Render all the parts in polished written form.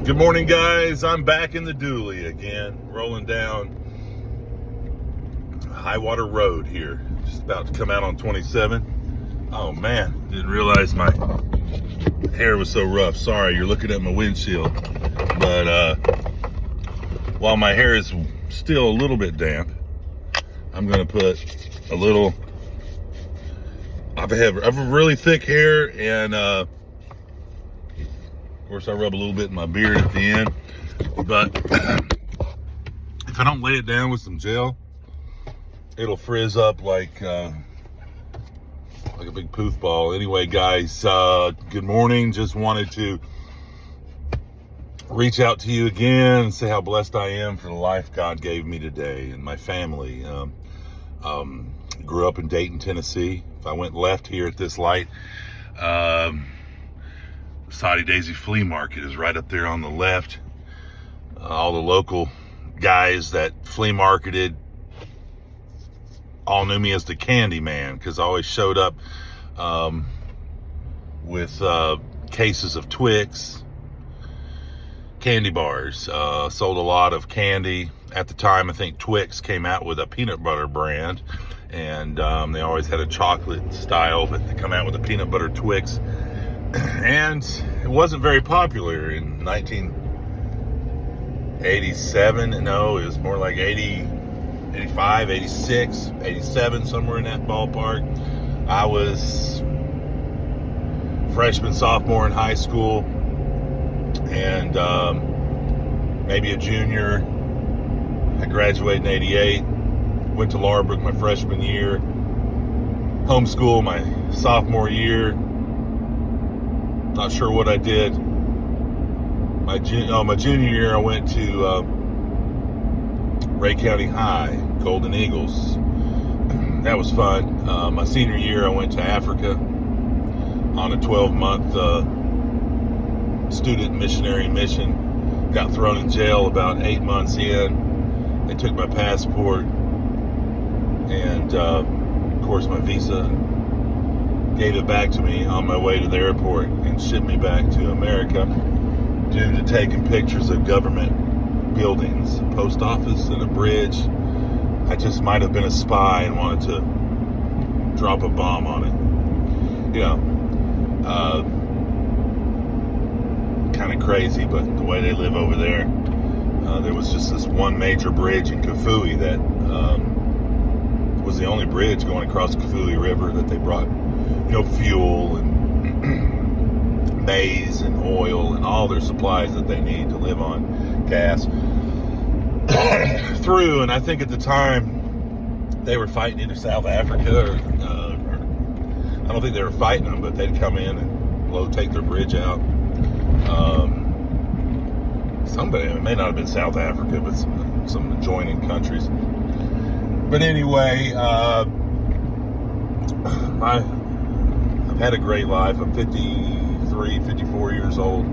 Good morning, guys. I'm back in the Dooley again, rolling down High Water Road here. Just about to come out on 27. Oh man, didn't realize my hair was so rough. Sorry, you're looking at my windshield. But while my hair is still a little bit damp, I'm gonna put a little. I have really thick hair, and of course I rub a little bit in my beard at the end. But if I don't lay it down with some gel, it'll frizz up like a big poof ball. Anyway, guys, good morning. Just wanted to reach out to you again and say how blessed I am for the life God gave me today and my family. Grew up in Dayton, Tennessee. If I went left here at this light, Soddy Daisy Flea Market is right up there on the left. All the local guys that flea marketed all knew me as the Candy Man because I always showed up with cases of Twix, candy bars. Sold a lot of candy. At the time, I think Twix came out with a peanut butter brand, and they always had a chocolate style, but they come out with a peanut butter Twix. And it wasn't very popular in 1987. No, it was more like 80, 85, 86, 87, somewhere in that ballpark. I was freshman, sophomore in high school, and maybe a junior. I graduated in 88, went to Larbrook my freshman year, homeschool my sophomore year. Not sure what I did. My junior year, I went to Ray County High, Golden Eagles. That was fun. My senior year, I went to Africa on a 12-month student missionary mission. Got thrown in jail about 8 months in. They took my passport and, of course, my visa. Gave it back to me on my way to the airport and shipped me back to America due to taking pictures of government buildings, a post office and a bridge. I just might have been a spy and wanted to drop a bomb on it. You know, kind of crazy, but the way they live over there. There was just this one major bridge in Kafui that was the only bridge going across the Kafui River that they brought, fuel and maize and oil and all their supplies that they need to live on, gas, through. And I think at the time they were fighting either South Africa or I don't think they were fighting them, but they'd come in and take their bridge out. Somebody, it may not have been South Africa, but some adjoining countries. But anyway, I've had a great life. I'm 53, 54 years old.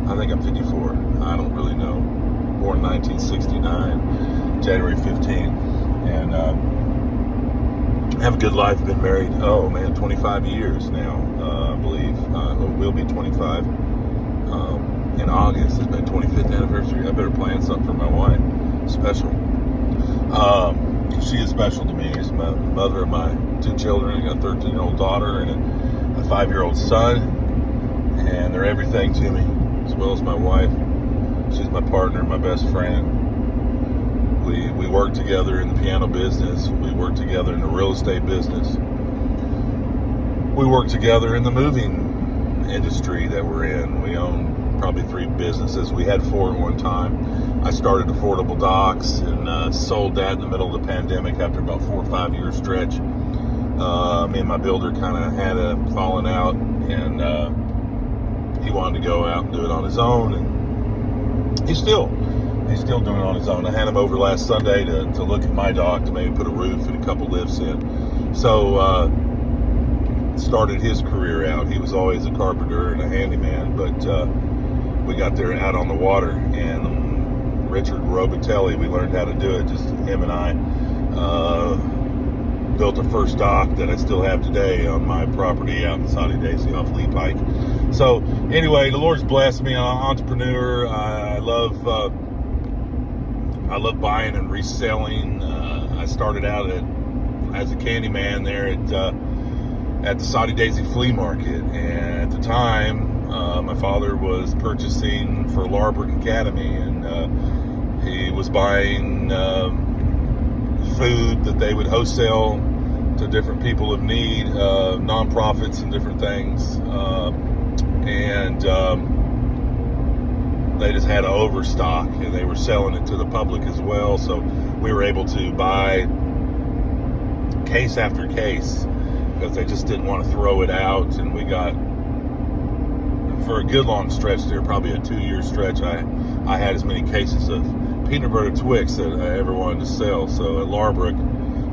I think I'm 54. I don't really know. Born 1969, January 15th. And have a good life. Been married, 25 years now, I believe. Will be 25 in August. It's been 25th anniversary. I better plan something for my wife. Special. She is special to me. She's my mother of my two children. I got a 13-year-old daughter and a 5-year-old son, and they're everything to me, as well as my wife. She's my partner, my best friend. We work together in the piano business. We work together in the real estate business. We work together in the moving industry that we're in. We own probably 3 businesses. We had 4 at one time. I started Affordable Docks and sold that in the middle of the pandemic after about 4 or 5 year stretch. Me and my builder kind of had a falling out, and he wanted to go out and do it on his own, and he's still doing it on his own. I had him over last Sunday to look at my dock, to maybe put a roof and a couple lifts in. So started his career out. He was always a carpenter and a handyman, but we got there out on the water, and Richard Robitelli, we learned how to do it, just him and I. built a first dock that I still have today on my property out in Saudi Daisy off Lee Pike. So anyway, the Lord's blessed me. I'm an entrepreneur. I love buying and reselling. I started out as a candy man there at the Saudi Daisy flea market, and at the time my father was purchasing for Larbrook Academy, and he was buying food that they would wholesale to different people of need, nonprofits and different things, and they just had an overstock, and they were selling it to the public as well. So we were able to buy case after case because they just didn't want to throw it out. And we got, for a good long stretch there, probably a 2-year stretch, I had as many cases of peanut butter Twix that I ever wanted to sell. So at Larbrook,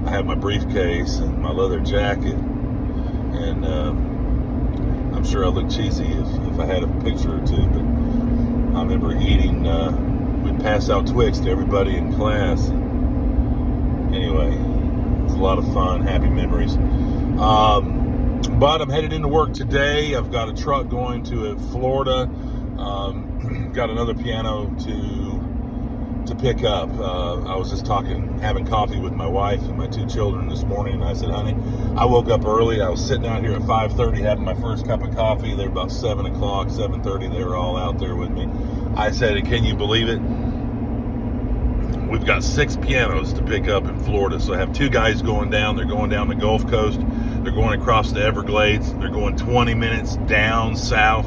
I had my briefcase and my leather jacket, and I'm sure I look cheesy if I had a picture or two, but I remember eating, we'd pass out Twix to everybody in class. Anyway, it was a lot of fun, happy memories. But I'm headed into work today. I've got a truck going to Florida. Got another piano to pick up. I was just having coffee with my wife and my 2 children this morning, and I said, honey, I woke up early. I was sitting out here at 5:30 having my first cup of coffee. They're about 7 o'clock, 7:30. They were all out there with me. I said, can you believe it? We've got 6 pianos to pick up in Florida. So I have 2 guys going down. They're going down the Gulf Coast. They're going across the Everglades. They're going 20 minutes down south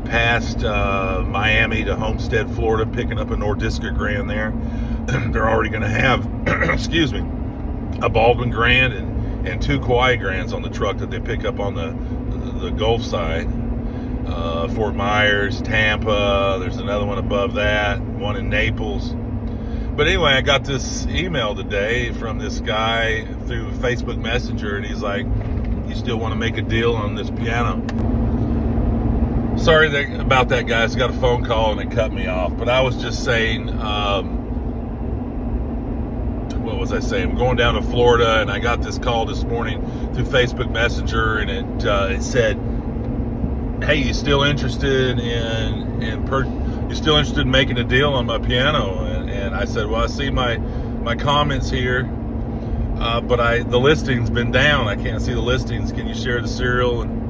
past Miami to Homestead, Florida, picking up a Nordiska Grand there. They're already going to have, excuse me, a Baldwin Grand and 2 Kauai Grands on the truck that they pick up on the Gulf side. Fort Myers, Tampa, there's another one above that, one in Naples. But anyway, I got this email today from this guy through Facebook Messenger, and he's like, you still want to make a deal on this piano? Sorry about that, guys. I got a phone call and it cut me off. But I was just saying, what was I saying? I'm going down to Florida, and I got this call this morning through Facebook Messenger, and it said, hey, you still interested you still interested in making a deal on my piano? And I said, well, I see my comments here, but the listing's been down. I can't see the listings. Can you share the serial and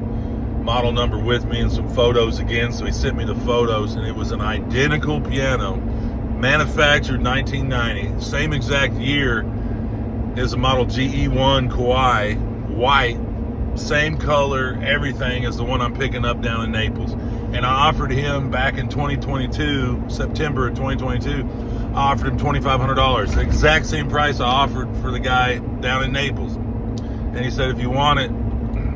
model number with me and some photos again? So he sent me the photos, and it was an identical piano, manufactured 1990, same exact year as a model GE1 Kauai, white, same color, everything as the one I'm picking up down in Naples. And I offered him back in 2022, September of 2022, I offered him $2,500, the exact same price I offered for the guy down in Naples. And he said, if you want it,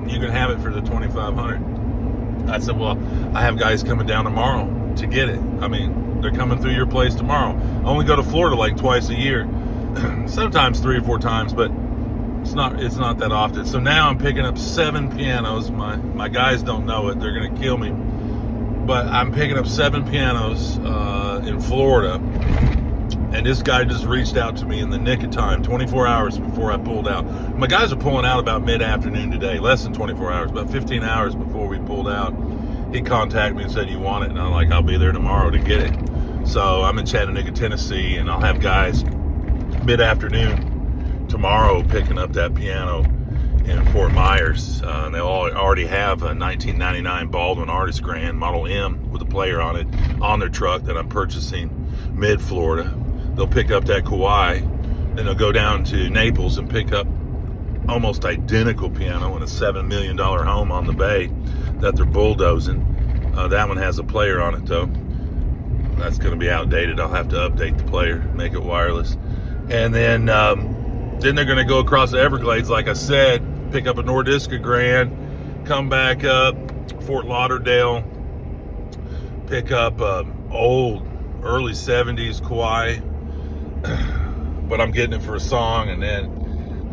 you can have it for the $2,500. I said, well, I have guys coming down tomorrow to get it. I mean, they're coming through your place tomorrow. I only go to Florida like twice a year, sometimes 3 or 4 times, but it's not that often. So now I'm picking up 7 pianos. My guys don't know it. They're going to kill me. But I'm picking up 7 pianos in Florida. And this guy just reached out to me in the nick of time, 24 hours before I pulled out. My guys are pulling out about mid-afternoon today, less than 24 hours, about 15 hours before we pulled out. He contacted me and said, you want it? And I'm like, I'll be there tomorrow to get it. So I'm in Chattanooga, Tennessee, and I'll have guys mid-afternoon tomorrow picking up that piano in Fort Myers. They'll already have a 1999 Baldwin Artist Grand Model M with a player on it on their truck that I'm purchasing mid-Florida. They'll pick up that Kauai, then they'll go down to Naples and pick up almost identical piano in a $7 million home on the bay that they're bulldozing. That one has a player on it though. That's going to be outdated. I'll have to update the player, make it wireless. And then they're going to go across the Everglades, like I said, pick up a Nordiska Grand, come back up Fort Lauderdale, pick up old early 70s Kauai, but I'm getting it for a song, and then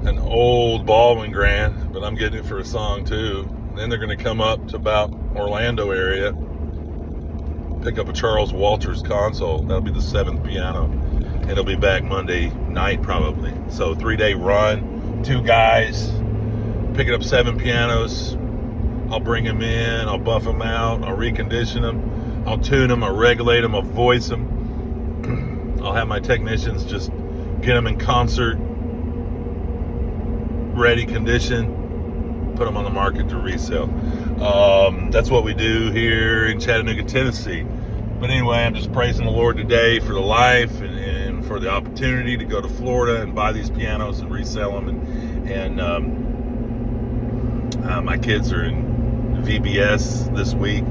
an old Baldwin Grand, but I'm getting it for a song too. And then they're going to come up to about Orlando area, pick up a Charles Walters console. That'll be the 7th piano, and it'll be back Monday night probably. So 3-day run, 2 guys picking up 7 pianos. I'll bring them in, I'll buff them out, I'll recondition them, I'll tune them, I'll regulate them, I'll voice them. I'll have my technicians just get them in concert, ready condition, put them on the market to resell. That's what we do here in Chattanooga, Tennessee. But anyway, I'm just praising the Lord today for the life and for the opportunity to go to Florida and buy these pianos and resell them. My kids are in VBS this week,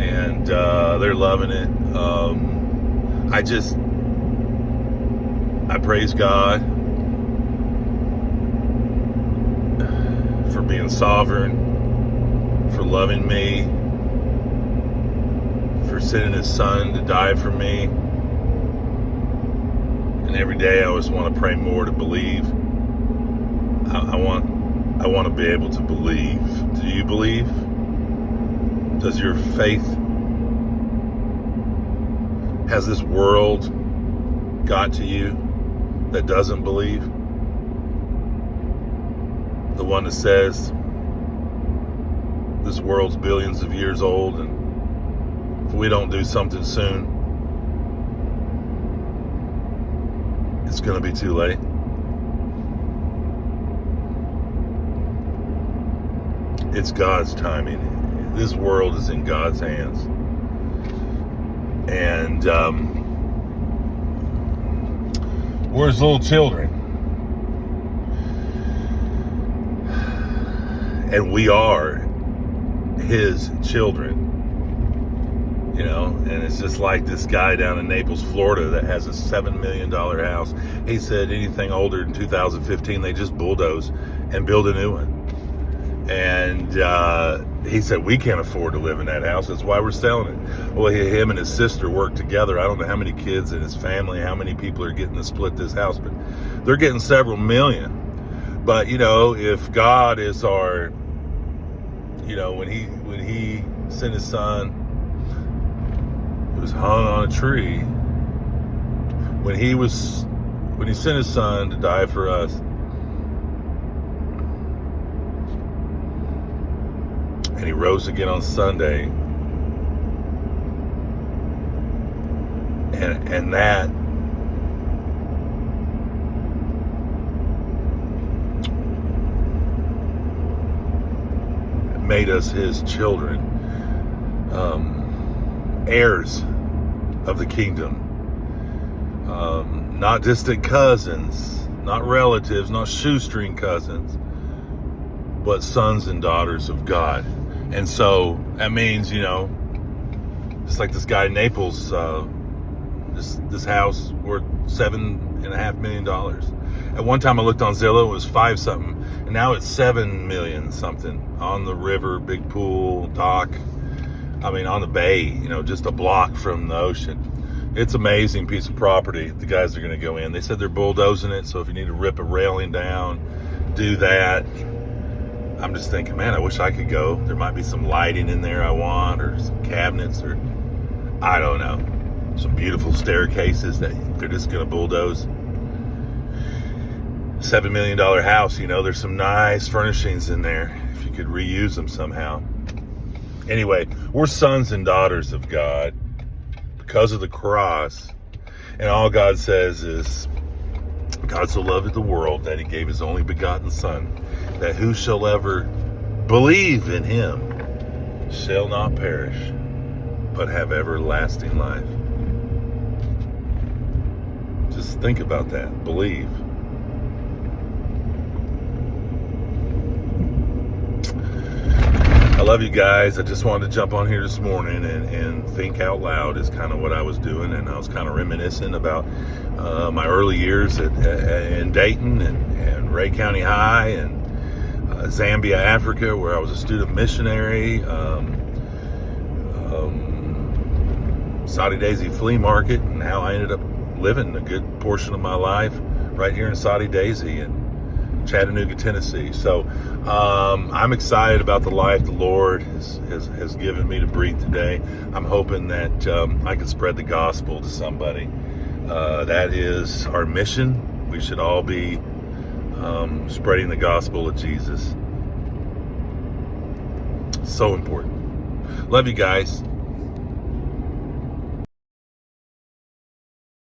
and they're loving it. I praise God for being sovereign, for loving me, for sending His Son to die for me. And every day I always want to pray more to believe. I want to be able to believe. Do you believe? Does your faith, has this world got to you that doesn't believe? The one that says this world's billions of years old, and if we don't do something soon, it's going to be too late. It's God's timing. This world is in God's hands. And we're His little children. And we are His children. You know, and it's just like this guy down in Naples, Florida that has a $7 million house. He said anything older than 2015, they just bulldoze and build a new one. And he said, we can't afford to live in that house. That's why we're selling it. Well, him and his sister work together. I don't know how many kids in his family, how many people are getting to split this house, but they're getting several million. But, you know, if God is our, you know, when he sent His Son, who was hung on a tree, when he sent His Son to die for us, and He rose again on Sunday, and that made us His children, heirs of the kingdom, not distant cousins, not relatives, not shoestring cousins, but sons and daughters of God. And so that means, you know, just like this guy in Naples, this house worth $7.5 million. At one time I looked on Zillow, it was 5 something, and now it's 7 million something on the river, big pool, dock. I mean, on the bay, you know, just a block from the ocean. It's an amazing piece of property. The guys are going to go in. They said they're bulldozing it, so if you need to rip a railing down, do that. I'm just thinking, man, I wish I could go. There might be some lighting in there I want, or some cabinets, or I don't know, some beautiful staircases that they're just going to bulldoze. $7 million house, you know, there's some nice furnishings in there if you could reuse them somehow. Anyway, we're sons and daughters of God because of the cross. And all God says is, God so loved the world that He gave His only begotten Son, that whosoever believe in Him shall not perish, but have everlasting life. Just think about that. Believe. I love you guys. I just wanted to jump on here this morning and think out loud is kind of what I was doing. And I was kind of reminiscing about my early years in Dayton and Ray County High and Zambia, Africa, where I was a student missionary. Saudi Daisy Flea Market, and how I ended up living a good portion of my life right here in Saudi Daisy and Chattanooga, Tennessee. So I'm excited about the life the Lord has given me to breathe today. I'm hoping that I can spread the gospel to somebody. That is our mission. We should all be spreading the gospel of Jesus. So important. Love you guys.